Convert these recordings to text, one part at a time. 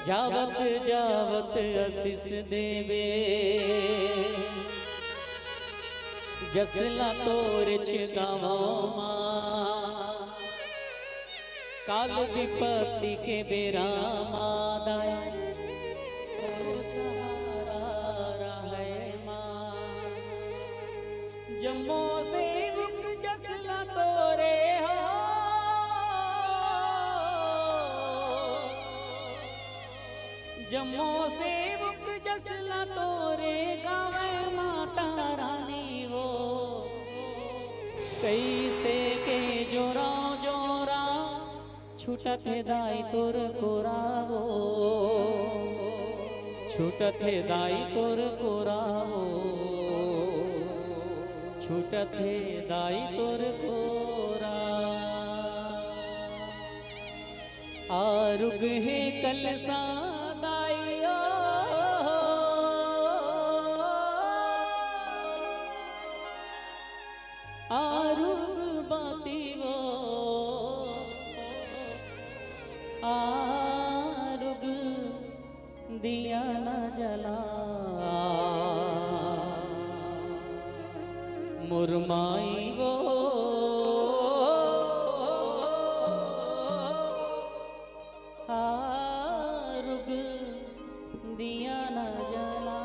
जावत जावत आशीष देवे जसला तोर गावो काल विपत्ति के बेरा मादाय जम्मो से मुख जसला तोरे हो जम्मो से मुख जसला तोरे गावे माता रानी वो कैसे के जोरा जोरा छूटत है दाई तोर कोरावो छूटत है दाई तोर कोरावो छूटत है दाई तोर कोरा आरुग है कलसा दाइयो आरुग बाती वो आरुग दिया न जला मुरमाई वो आरुग दिया न जला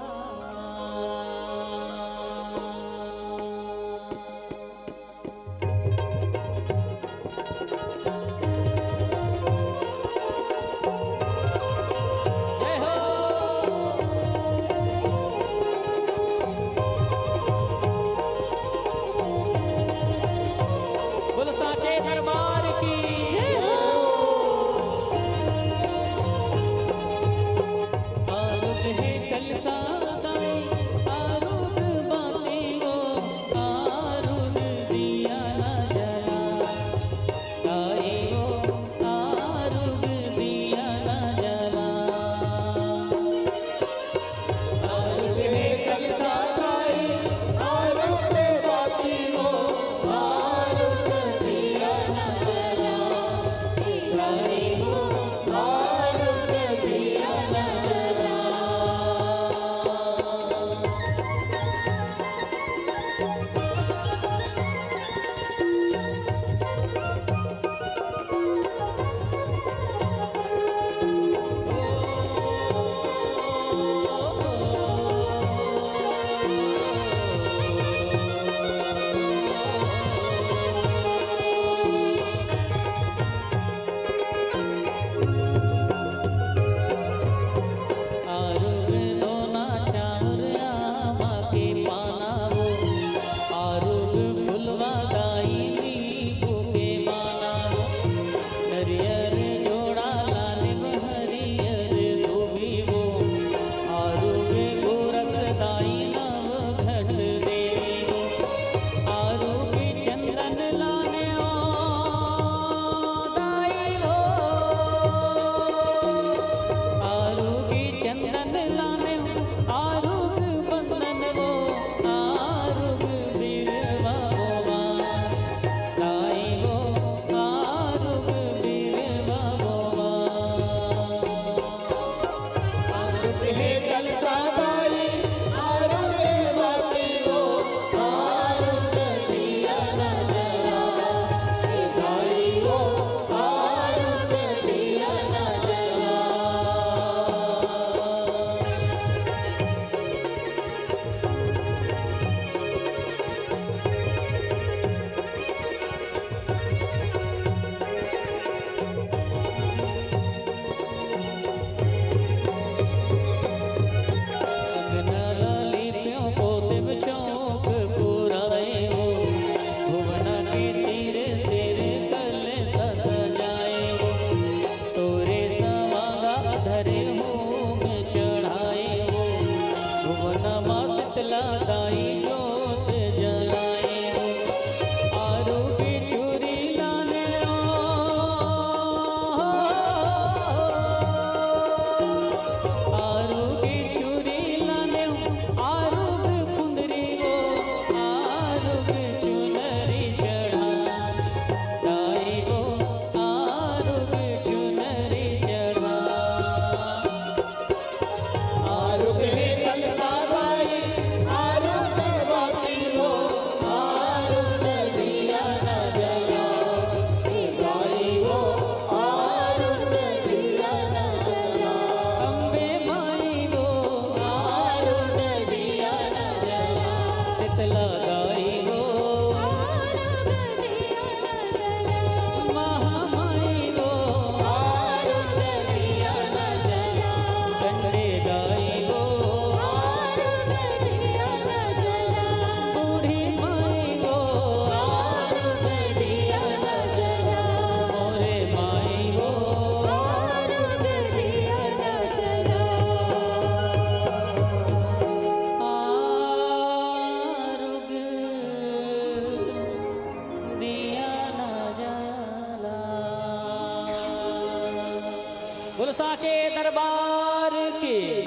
बोलो साचे दरबार की,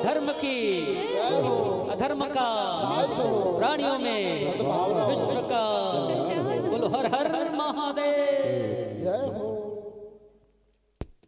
धर्म की, अधर्म का, प्राणियों में विश्व का, बोलो हर हर महादेव। जय हो।